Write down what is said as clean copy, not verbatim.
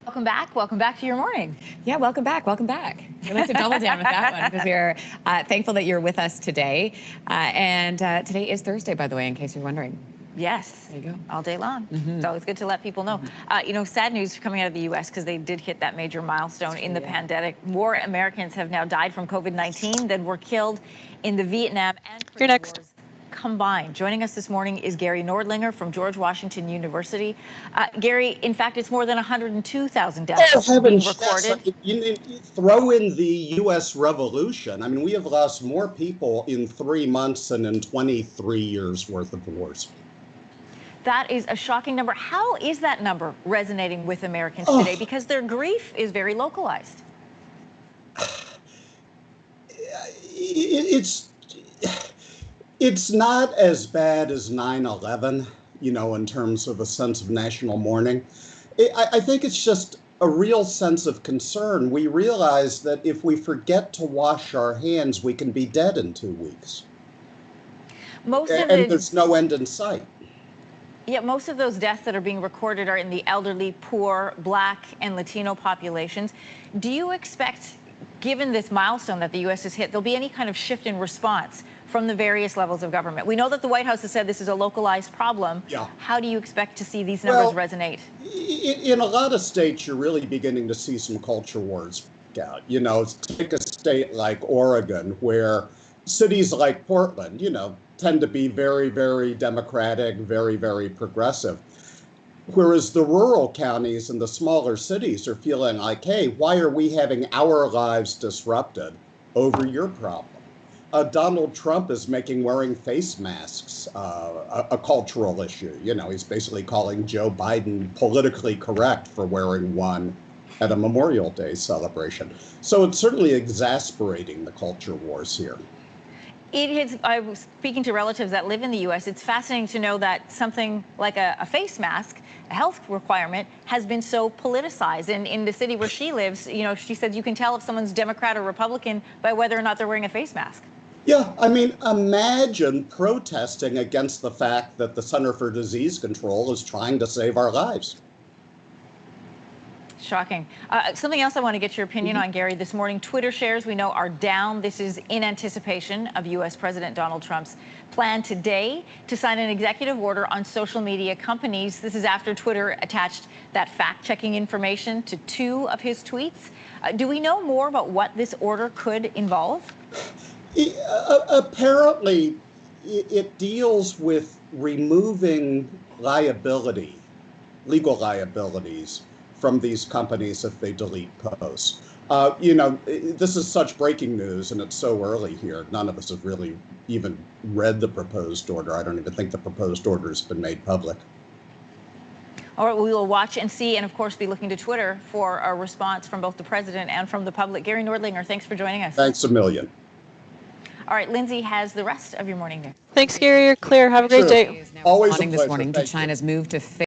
Welcome back. Welcome back to your morning. Yeah, welcome back. Welcome back. We like to double down with that one because we're thankful that you're with us today. And today is Thursday, by the way, in case you're wondering. Yes. There you go. All day long. Mm-hmm. It's always good to let people know. Sad news coming out of the U.S. because they did hit that major milestone in the pandemic. More Americans have now died from COVID-19 than were killed in the Vietnam and Korean wars combined. Joining us this morning is Gary Nordlinger from George Washington University. Gary, in fact, it's more than 102,000 deaths being recorded. You throw in the U.S. Revolution. I mean, we have lost more people in 3 months than in 23 years worth of wars. That is a shocking number. How is that number resonating with Americans today? Because their grief is very localized. It's not as bad as 9/11, in terms of a sense of national mourning. I think it's just a real sense of concern. We realize that if we forget to wash our hands, we can be dead in 2 weeks. And there's no end in sight. Yeah, most of those deaths that are being recorded are in the elderly, poor, Black, and Latino populations. Do you expect, given this milestone that the U.S. has hit, there'll be any kind of shift in response from the various levels of government? We know that the White House has said this is a localized problem. Yeah. How do you expect to see these numbers resonate? In a lot of states, you're really beginning to see some culture wars break out. Take a state like Oregon, where cities like Portland, tend to be very, very democratic, very, very progressive. Whereas the rural counties and the smaller cities are feeling like, hey, why are we having our lives disrupted over your problem? Donald Trump is making wearing face masks a cultural issue. He's basically calling Joe Biden politically correct for wearing one at a Memorial Day celebration. So it's certainly exasperating the culture wars here. I was speaking to relatives that live in the U.S. It's fascinating to know that something like a face mask, a health requirement, has been so politicized. And in the city where she lives, she said you can tell if someone's Democrat or Republican by whether or not they're wearing a face mask. Yeah, I mean, imagine protesting against the fact that the Center for Disease Control is trying to save our lives. Shocking. Something else I want to get your opinion on, Gary. This morning, Twitter shares, we know, are down. This is in anticipation of U.S. President Donald Trump's plan today to sign an executive order on social media companies. This is after Twitter attached that fact-checking information to 2 of his tweets. Do we know more about what this order could involve? Apparently, it deals with removing legal liabilities from these companies if they delete posts. This is such breaking news, and it's so early here. None of us have really even read the proposed order. I don't even think the proposed order has been made public. All right, we will watch and see, and of course be looking to Twitter for a response from both the president and from the public. Gary Nordlinger, thanks for joining us. Thanks a million. All right, Lindsay has the rest of your morning news. Thanks, Gary. You're clear. Have a great day. Always a Responding pleasure. this morning to Thank you. China's move to